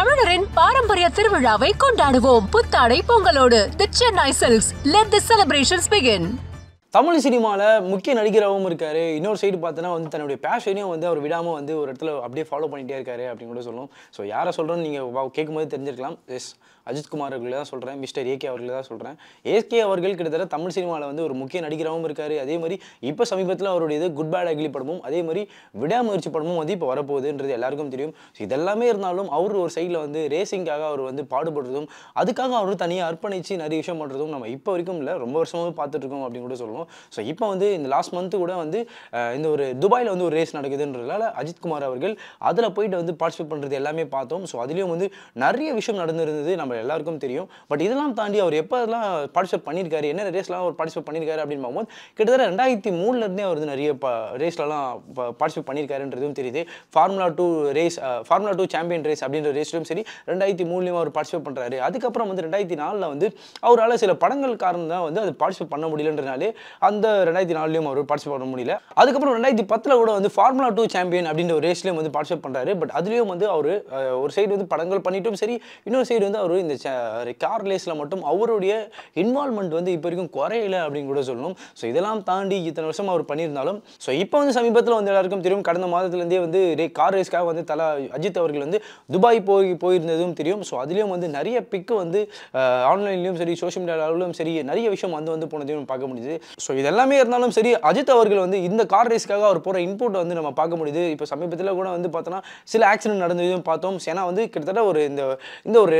தமிழரின் பாரம்பரிய திருவிழாவை கொண்டாடுவோம். புத்தாடை பொங்கலோடு the Chennai silks. Let the celebrations begin. Tamil சினிமாவில் முக்கிய நடிகராகவும் இருக்காரு. இன்னொரு சைடு பார்த்தோன்னா வந்து தன்னுடைய பேஷனையும் வந்து அவர் விடாமல் வந்து ஒரு இடத்துல அப்படியே ஃபாலோ பண்ணிகிட்டே இருக்காரு அப்படின்னு கூட சொல்லணும். ஸோ யாரை சொல்கிறோன்னு நீங்கள் கேட்கும்போது தெரிஞ்சிருக்கலாம். எஸ், அஜித் குமார் அவர்களை தான் சொல்கிறேன். மிஸ்டர் ஏகே அவர்களை தான் சொல்கிறேன். ஏகே அவர்கள் கிட்டத்தட்ட தமிழ் சினிமாவில் வந்து ஒரு முக்கிய நடிகராகவும் இருக்காரு. அதே மாதிரி இப்போ சமீபத்தில் அவருடைய இது குட் பேட் அக்லி படமும் அதே மாதிரி விடாமுயற்சி படமும் வந்து இப்போ வரப்போகுதுன்றது எல்லாருக்கும் தெரியும். ஸோ இதெல்லாமே இருந்தாலும் அவர் ஒரு சைடில் வந்து ரேசிங்காக அவர் வந்து பாடுபடுறதும் அதுக்காக அவர் தனியாக அர்ப்பணித்து நிறைய விஷயம் பண்ணுறதும் நம்ம இப்போ வரைக்கும் இல்லை, ரொம்ப வருஷமாகவே பார்த்துட்ருக்கோம் அப்படின்னு கூட சொல்லணும். ஸோ இப்போ வந்து இந்த லாஸ்ட் மந்த்து கூட வந்து இந்த ஒரு துபாயில் வந்து ஒரு ரேஸ் நடக்குதுன்றதால அஜித் குமார் அவர்கள் அதில் போயிட்டு வந்து பார்ட்டிசிபேட் பண்ணுறது எல்லாமே பார்த்தோம். ஸோ அதுலேயும் வந்து நிறைய விஷயம் நடந்திருந்தது, நம்ம எல்லாருக்கும் தெரியும். பட் இதெல்லாம் தாண்டி அவர் எப்போதெல்லாம் பார்ட்டிசிபேட் பண்ணியிருக்காரு, என்ன ரேஸ்லாம் அவர் பார்ட்டிசிபேட் பண்ணியிருக்காரு அப்படின்னு பார்க்கும்போது கிட்டத்தட்ட 2003 அவர் வந்து நிறைய ரேஸ்லலாம் பார்ட்டிசிபேட் பண்ணியிருக்காருன்றதும் தெரியுது. ஃபார்முலா 2 சாம்பியன் ரேஸ் அப்படின்ற ரேஸ்லையும் சரி 2003 அவர் பார்ட்டிசிபேட் பண்ணுறாரு. அதுக்கப்புறம் வந்து 2004 வந்து அவரால் சில படங்கள் காரணம் தான் வந்து அது பார்ட்டிசிபேட் பண்ண முடியலன்றனாலே அந்த 2004 அவர் பார்ட்டிசிபேட் பண்ண முடியல. அதுக்கப்புறம் 2010 கூட வந்து ஃபார்முலா 2 சாம்பியன் அப்படின்ற ஒரு ரேஸ்லையும் வந்து பார்ட்டிசிபேட் பண்ணுறாரு. பட் அதுலேயும் வந்து அவர் ஒரு சைடு வந்து படங்கள் பண்ணிட்டும் சரி, இன்னொரு சைடு வந்து அவர் இந்த கார் ரேஸில் மட்டும் அவருடைய இன்வால்மெண்ட் வந்து இப்போ வரைக்கும் குறையல அப்படின்னு கூட சொல்லணும். ஸோ இதெல்லாம் தாண்டி இத்தனை வருஷம் அவர் பண்ணியிருந்தாலும் ஸோ இப்போ வந்து சமீபத்தில் வந்து எல்லாருக்கும் தெரியும், கடந்த மாதத்துலேருந்தே வந்து கார் ரேஸ்க்காக வந்து அஜித் அவர்கள் வந்து துபாய் போயிருந்ததும் தெரியும். ஸோ அதுலேயும் வந்து நிறைய பிக்கு வந்து ஆன்லைன்லேயும் சரி சோஷியல் மீடியாவிலும் சரி நிறைய விஷயம் வந்து போனதையும் பார்க்க முடியுது. ஸோ இதெல்லாமே இருந்தாலும் சரி அஜித் அவர்கள் வந்து இந்த கார் ரேஸ்க்காக அவர் போகிற இன்புட் வந்து நம்ம பார்க்க முடியுது. இப்போ சமீபத்தில் கூட வந்து பார்த்தோன்னா சில ஆக்சிடென்ட் நடந்ததையும் பார்த்தோம். ஏன்னா வந்து கிட்டத்தட்ட ஒரு இந்த ஒரு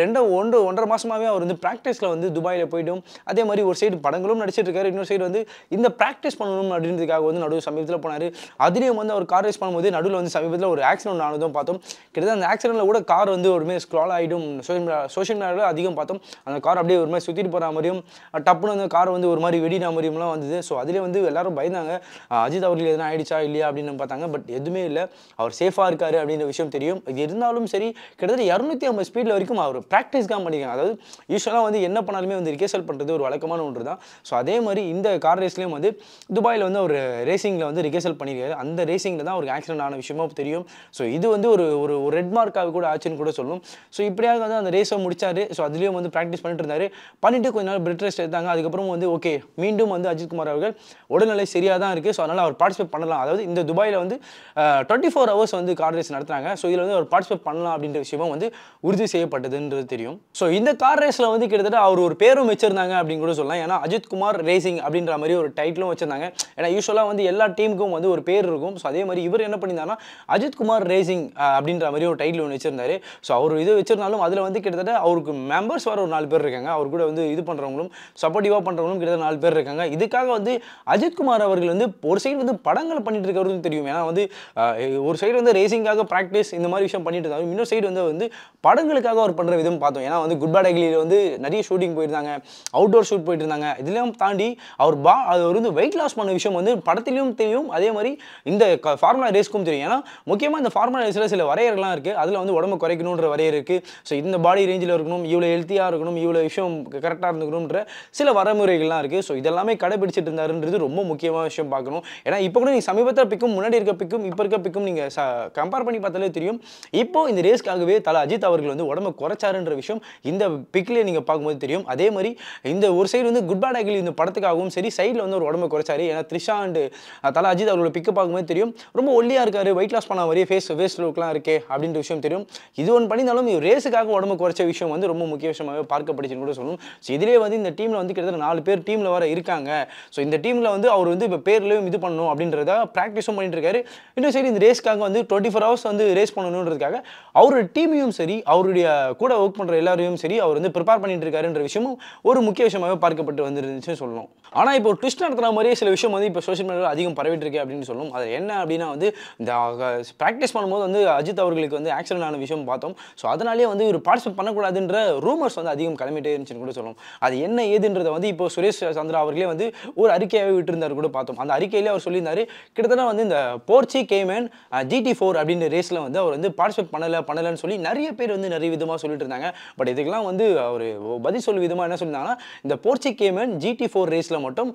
1.5 மாதமாகவே அவர் வந்து ப்ராக்டிஸில் வந்து துபாயில் போய்ட்டும் அதே மாதிரி ஒரு சைடு படங்களும் நடிச்சிட்டு இருக்காரு, இன்னொரு சைடு வந்து இந்த ப்ராக்டிஸ் பண்ணணும் அப்படின்றதுக்காக வந்து நடுவு சமீபத்தில் போனார். அதுலேயும் வந்து அவர் கார் ரேஸ் பண்ணும்போது நடுவில் வந்து சமீபத்தில் ஒரு ஆக்சிடென்ட் ஆனதும் பார்த்தோம். கிட்டத்தட்ட அந்த ஆக்சிடென்ட்டில் கூட கார் வந்து ஒரு மாதிரி ஸ்க்ரால் ஆகிடும், சோஷியல் மீடியாவில் அதிகம் பார்த்தோம். அந்த கார் அப்படியே ஒரு மாதிரி சுற்றிட்டு போகிற மாதிரியும் டப்புன்னு அந்த கார் வந்து ஒரு மாதிரி வெடின மாதிரியும்லாம் வந்தது. ஸோ அதிலே வந்து எல்லாரும் பயந்தாங்க, அஜித் அவர்கள் எதுனா ஆயிடுச்சா இல்லையா அப்படின்னு பார்த்தாங்க. பட் எதுவுமே இல்லை, அவர் சேஃபாக இருக்காரு அப்படின்ற விஷயம் தெரியும். இது இருந்தாலும் சரி கிட்டத்தட்ட 250 ஸ்பீடில் வரைக்கும் அவர் ப்ராக்டிஸ்க்காக பண்ணியிருக்காங்க. அதாவது யூஸ்வலாக வந்து என்ன பண்ணாலுமே வந்து ரிகர்சல் பண்ணுறது ஒரு வழக்கமான ஒன்று தான். ஸோ அதே மாதிரி இந்த கார் ரேஸ்லேயும் வந்து துபாயில் வந்து ஒரு ரேசிங்கில் வந்து ரிகர்சல் பண்ணியிருக்காரு. அந்த ரேசிங்கில் தான் ஒரு ஆக்சிடென்ட் ஆன விஷயமும் தெரியும். ஸோ இது வந்து ஒரு ரெட் மார்க்காக கூட ஆச்சுன்னு கூட சொல்லணும். ஸோ இப்படியாக வந்து அந்த ரேஸை முடிச்சாரு. ஸோ அதுலேயும் வந்து ப்ராக்டிஸ் பண்ணிட்டு இருந்தார். பண்ணிட்டு கொஞ்ச நாள் பெட் ரெஸ்ட் எடுத்தாங்க. அதுக்கப்புறம் வந்து ஓகே மீண்டும் வந்து அஜித் குமார் அவர்கள் உடல்நிலை சரியாக தான் இருக்குது. ஸோ அதனால் அவர் பார்ட்டிசிபேட் பண்ணலாம். அதாவது இந்த துபாயில் வந்து 24 hours வந்து கார் ரேஸ் நடத்துகிறாங்க. ஸோ இதில் வந்து அவர் பார்ட்டிசிபேட் பண்ணலாம் அப்படின்ற விஷயமும் வந்து உறுதி செய்யப்பட்டதுன்றது தெரியும். ஸோ இந்த கார் ரேஸில் வந்து கிட்டத்தட்ட அவர் ஒரு பேரும் வச்சிருந்தாங்க அப்படின்னு கூட சொல்லலாம். ஏன்னா அஜித் குமார் ரேசிங் அப்படின்ற மாதிரி ஒரு டைட்டிலும் வச்சிருந்தாங்க. ஏன்னா யூஸ்வலாக வந்து எல்லா டீமுக்கும் வந்து ஒரு பேர் இருக்கும். ஸோ அதே மாதிரி இவர் என்ன பண்ணியிருந்தாருன்னா அஜித் குமார் ரேசிங் அப்படின்ற மாதிரி ஒரு டைட்டில் ஒன்று வச்சிருந்தாரு. ஸோ அவர் இது வச்சிருந்தாலும் அதில் வந்து கிட்டத்தட்ட அவருக்கு மெம்பர்ஸ் வர ஒரு 4 பேர் இருக்காங்க. அவர் கூட வந்து இது பண்ணுறவங்களும் சப்போர்ட்டிவாக பண்ணுறவங்களும் கிட்டத்தட்ட 4 பேர் இருக்காங்க. இதுக்காக வந்து அஜித் குமார் அவர்கள் வந்து ஒரு சைடு வந்து படங்கள் பண்ணிட்டு இருக்கிறது தெரியும். ஏன்னா வந்து ஒரு சைடு வந்து ரேசிங்காக ப்ராக்டிஸ் இந்த மாதிரி விஷயம் பண்ணிட்டு இருந்தாலும் இன்னொரு சைடு வந்து படங்களுக்காக அவர் பண்ணுற விதம் பார்த்தோம். ஏன்னா வந்து குட் பேட் அக்லியில் வந்து நிறைய ஷூட்டிங் போயிருந்தாங்க, அவுட்டோர் ஷூட் போயிட்டு இருந்தாங்க. இதெல்லாம் தாண்டி அவர் வந்து வெயிட் லாஸ் பண்ண விஷயம் வந்து படத்திலையும் தெரியும், அதே மாதிரி இந்த ஃபார்முலா ரேஸ்க்கும் தெரியும். ஏன்னா முக்கியமாக இந்த ஃபார்முலா ரேஸில் சில வரையறைலாம் இருக்குது. அதில் வந்து உடம்பு குறைக்கணுன்ற வரையறை இருக்குது. ஸோ இந்த பாடி ரேஞ்சில் இருக்கணும், இவ்வளோ ஹெல்த்தியாக இருக்கணும், இவ்வளோ விஷயம் கரெக்டாக இருந்துக்கணுன்ற சில வரமுறைகள்லாம் இருக்குது. ஸோ இதெல்லாமே கடைபிடிச்சிட்டு இருந்தாருன்றது ரொம்ப முக்கியமான விஷயம் பார்க்கணும். ஏன்னா இப்போ கூட நீங்கள் சமீபத்தில் பிக்கும் முன்னாடி இருக்க பிக்கும் இப்போ இருக்க பிக்கும் நீங்கள் கம்பேர் பண்ணி பார்த்தாலே தெரியும். இப்போ இந்த ரேஸ்க்காகவே அஜித் அவர்கள் வந்து உடம்பு குறைச்சாருன்ற விஷயம் இந்த பிக்லேயே நீங்கள் பார்க்கும்போது தெரியும். அதே மாதிரி இந்த ஒரு சைடு வந்து குட் பேட் அக்லி இந்த படத்துக்காகவும் சரி சைடில் வந்து ஒரு உடம்பு குறைச்சாரு. ஏன்னா த்ரிஷா அண்ட் அஜித் அவர்களோட பிக்கு பார்க்கும்போது தெரியும், ரொம்ப ஒல்லியாக இருக்காரு, வெயிட் லாஸ் பண்ண மாதிரியே வேஸ்ட் லுக்லாம் இருக்கே அப்படின்ற விஷயம் தெரியும். இது ஒன்று பண்ணியிருந்தாலும் ரேஸுக்காக உடம்பு குறைச்ச விஷயம் வந்து ரொம்ப முக்கிய விஷயமாகவே பார்க்கப்படுச்சுன்னு கூட சொல்லணும். ஸோ இதிலே வந்து இந்த டீமில் வந்து கிட்டத்தட்ட 4 பேர் டீமில் வர இருக்காங்க. ஸோ இந்த டீமில் வந்து அவர் வந்து இப்போ பேர்லையும் இது பண்ணணும் அப்படின்றத ப்ராக்டிஸும் பண்ணிட்டு இருக்காரு. இன்னும் சரி இந்த ரேஸ்க்காக வந்து 24 hours வந்து ரேஸ் பண்ணணுன்றதுக்காக அவரோட டீமையும் சரி அவருடைய கூட ஒர்க் பண்ணுற எல்லாரையும் சரி அவர் வந்து ப்ரிப்பேர் பண்ணிட்டு இருக்காருன்ற விஷயமும் ஒரு முக்கிய விஷயமாகவே பார்க்கப்பட்டு வந்துருந்துச்சுன்னு சொல்லணும். ஆனால் இப்போ ட்விஸ்ட் நடத்துகிற மாதிரியே சில விஷயம் வந்து இப்போ சோஷியல் மீடியாவில் அதிகம் பரவிட்டு இருக்கு அப்படின்னு சொல்லணும். அது என்ன அப்படின்னா வந்து இந்த ப்ராக்டிஸ் பண்ணும்போது வந்து அஜித் அவர்களுக்கு வந்து ஆக்சிடென்ட் ஆன விஷயம் பார்த்தோம். ஸோ அதனாலேயே வந்து ஒரு பார்ட்டிசிபேட் பண்ணக்கூடாதுன்ற ரூமர்ஸ் வந்து அதிகம் கிளம்பிட்டே இருந்துச்சுன்னு கூட சொல்லணும். அது என்ன ஏதுன்றதை வந்து இப்போ சுரேஷ் சந்திரா அவர்களே வந்து ஒரு அறிக்கையாகவே விட்டுருந்தாரு கூட பார்த்தோம். அந்த அறிக்கையிலே அவர் சொல்லியிருந்தாரு, கிட்டத்தட்ட வந்து இந்த போர்ச்சி கேமன் GT4 அப்படின்ற ரேஸில் வந்து அவர் வந்து பார்ட்டிசிபேட் பண்ணலைன்னு சொல்லி நிறைய பேர் வந்து நிறைய விதமாக சொல்லிட்டு இருந்தாங்க. பட் இதுக்கெல்லாம் வந்து அவர் பதில் சொல்லும் விதமாக என்ன சொல்லியிருந்தாங்கன்னா, இந்த போர்ச்சி கேமன் GT4 ரேஸில் மட்டும்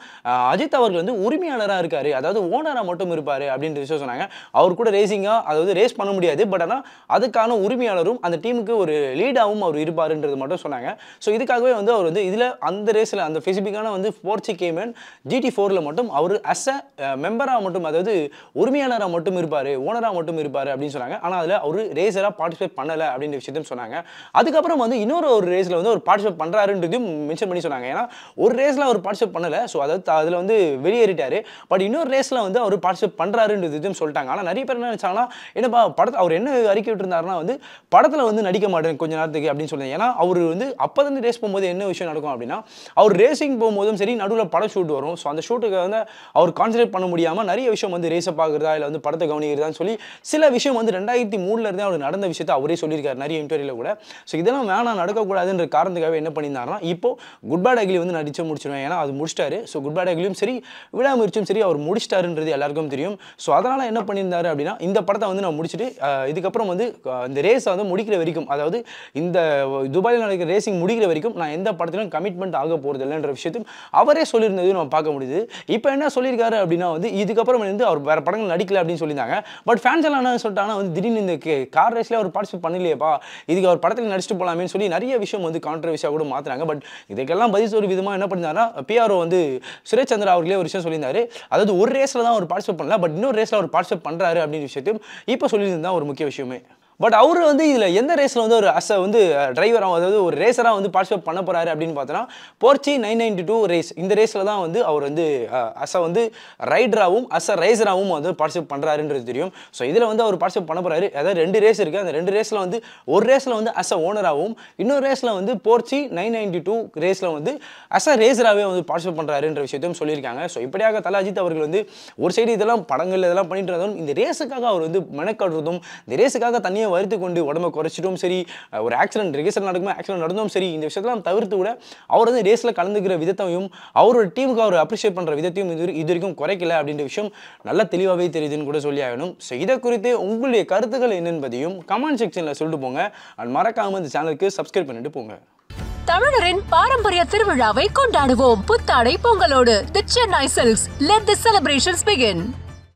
அஜித் அவர்கள் வந்து உரிமையாளராக இருக்காரு, அதாவது ஓனராக மட்டும் இருப்பார் அப்படின்ற விஷயம் சொன்னாங்க. அவர் கூட ரேசிங்காக அதாவது ரேஸ் பண்ண முடியாது, பட் ஆனால் அதுக்கான உரிமையாளரும் அந்த டீமுக்கு ஒரு லீடாகவும் அவர் இருப்பாருன்றது மட்டும் சொன்னாங்க. ஸோ இதுக்காகவே வந்து அவர் வந்து இதில் அந்த ரேஸில் அந்த ஸ்பெசிஃபிக்கான வந்து போர்ச்சி கேமன் GT4ல மட்டும் அவர் அஸ் அ மெம்பராக மட்டும் அதாவது உரிமையாளராக மட்டும் இருப்பார், ஓனராக மட்டும் இருப்பார் அப்படின்னு சொன்னாங்க. ஆனால் அதில் அவர் ரேஸராக பார்ட்டிசிபேட் பண்ணலை அப்படின்ற விஷயத்தையும் சொன்னாங்க. அதுக்கப்புறம் வந்து இன்னொரு ரேஸில் வந்து அவர் பார்ட்டிசிபேட் பண்ணுறாருன்றதையும் மென்ஷன் பண்ணி சொன்னாங்க. ஏன்னா ஒரு ரேஸில் அவர் பார்ட்டிசிபேட் பண்ணலை, ஸோ அதாவது அதில் வந்து வெளியேறிட்டார். பட் இன்னொரு ரேஸில் வந்து அவர் பார்ட்டிசிபேட் பண்ணுறாருன்றதையும் சொல்லிட்டாங்க. ஆனால் நிறைய பேர் என்ன நினச்சாங்கன்னா, என்னப்பா படத்தை அவர் என்ன அறிக்கை விட்டுருந்தாருன்னா வந்து படத்தில் வந்து நடிக்க மாட்டேன் கொஞ்ச நேரத்துக்கு அப்படின்னு சொல்லுங்க. ஏன்னா அவர் வந்து அப்போ வந்து ரேஸ் போகும்போது என்ன விஷயம் நடக்கும் அப்படின்னா, அவர் ரேசிங் போகும்போதும் சரி நடுவில் படம் ஷூட் வரும். ஸோ அந்த ஷூட்டுக்கு வந்து அவர் கான்சன்ட்ரேட் பண்ண முடியாமல் நிறைய விஷயம் வந்து ரேஸை பார்க்குறதா இல்லை வந்து படத்தை கவனிக்கிறதான்னு சொல்லி சில விஷயம் வந்து 2003 இருந்தே அவர் நடந்த விஷயத்தை அவரே சொல்லியிருக்காரு நிறைய இன்டர்வியூவில் கூட. ஸோ இதெல்லாம் வேணாம் நடக்கக்கூடாதுன்ற காரணத்துக்காக என்ன பண்ணியிருந்தாருன்னா, இப்போ குட் பேட் அக்லி வந்து நடிச்சு முடிச்சிடுவேன், ஏன்னா அது முடிச்சிட்டாரு. ஸோ குட் பேட் அக்லியும் சரி விடாமுயற்சியும் சரி அவர் முடிச்சிட்டாருன்றது எல்லாருக்கும் தெரியும். ஸோ அதனால் என்ன பண்ணியிருந்தாரு அப்படின்னா, இந்த படத்தை வந்து நான் முடிச்சுட்டு இதுக்கப்புறம் வந்து இந்த ரேஸை வந்து முடிக்கிற வரைக்கும், அதாவது இந்த துபாயில் நடக்கிற ரேசிங் முடிக்கிற வரைக்கும் நான் எந்த படத்திலும் கமிட்மெண்ட் ஆக போகிறது இல்லைன்ற விஷயத்தையும் அவரே சொல்லியிருந்தது நம்ம பார்க்க முடியுது. இப்போ என்ன சொல்லியிருக்காரு அப்படின்னா வந்து இதுக்கப்புறம் வந்து அவர் வேறு படங்கள் நடிக்கல அப்படின்னு சொல்லியிருந்தாங்க. பட் ஃபேன்ஸ் எல்லாம் என்ன சொல்லிட்டாங்கன்னா வந்து திடீர்னு இந்த கார் ரேஸில் அவர் பார்ட்டிசிபேட் பண்ணலையேப்பா, இதுக்கு அவர் படத்தில் நடிச்சுட்டு போகலாமேன்னு சொல்லி நிறைய விஷயம் வந்து கான்ட்ரவர்சியாக கூட மாற்றுறாங்க. பட் இதுக்கெல்லாம் பதில் சொல்ற விதமாக என்ன பண்ணியிருந்தாருன்னா, PRO வந்து சுரேஷ் சந்திரா அவர்களே ஒரு விஷயம் சொல்லியிருந்தாரு. அதாவது ஒரு ரேஸில் தான் அவர் பார்ட்டிசிபேட் பண்ணல, பட் இன்னொரு ரேஸில் அவர் பார்ட்டிசிபேட் பண்ணுறாரு அப்படின்ற விஷயத்தையும் இப்போ சொல்லியிருந்தா ஒரு முக்கிய விஷயமே. பட் அவர் வந்து இதில் எந்த ரேஸில் வந்து ஒரு அஸ் வந்து டிரைவராக அதாவது ஒரு ரேஸராக வந்து பார்ட்டிசிபேட் பண்ண போகிறாரு அப்படின்னு பார்த்தோன்னா, போர்ச்சி 992 ரேஸ் இந்த ரேஸில் தான் வந்து அவர் வந்து அஸ் வந்து ரைடராகவும் அஸ் ரேசராகவும் வந்து பார்ட்டிசிபேட் பண்ணுறாருன்றது தெரியும். ஸோ இதில் வந்து அவர் பார்ட்டிசிபேட் பண்ண போகிறாரு. அதாவது 2 ரேஸ் இருக்குது. அந்த 2 ரேஸில் வந்து ஒரு ரேஸில் வந்து அஸ் ஓனராகவும் இன்னொரு ரேஸில் வந்து போர்ச்சி 992 ரேஸில் வந்து அஸ் ரேசராகவே வந்து பார்ட்டிசிபேட் பண்ணுறாருன்ற விஷயத்தையும் சொல்லியிருக்காங்க. ஸோ இப்படியாக தல அஜித் அவர்கள் வந்து ஒரு சைடு இதெல்லாம் படங்கள் இதெல்லாம் பண்ணிட்டு இருந்தாலும் இந்த ரேஸுக்காக அவர் வந்து மெனக்காடுறதும் இந்த ரேஸுக்காக தனியாக வருத்து கொண்டு உடம்பை குறைச்சிட்டும் சரி, ஒரு ஆக்சிடென்ட் ரேஸில் ஆக்சிடென்ட் நடந்தும் சரி, இந்த விஷயத்தெல்லாம் தவிர்த்து கூட அவர் வந்து ரேஸில் கலந்துக்கிற விதத்தையும் அவரோட டீமுக்கு அவர் அப்ரிஷியேட் பண்ணுற விதத்தையும் இது வரைக்கும் குறைக்கல அப்படின்ற விஷயம் நல்லா தெளிவாகவே தெரியுதுன்னு கூட சொல்லி ஆகணும். ஸோ இதை குறித்து உங்களுடைய கருத்துக்கள் என்னென்பதையும் கமெண்ட் செக்ஷனில் சொல்லிட்டு போங்க. அண்ட் மறக்காமல் இந்த சேனலுக்கு சப்ஸ்கிரைப் பண்ணிட்டு போங்க. தமிழரின் பாரம்பரிய திருவிழாவை கொண்டாடுவோம் புத்தாடை பொங்கலோடு. The Chennai Silks. Let the celebrations begin.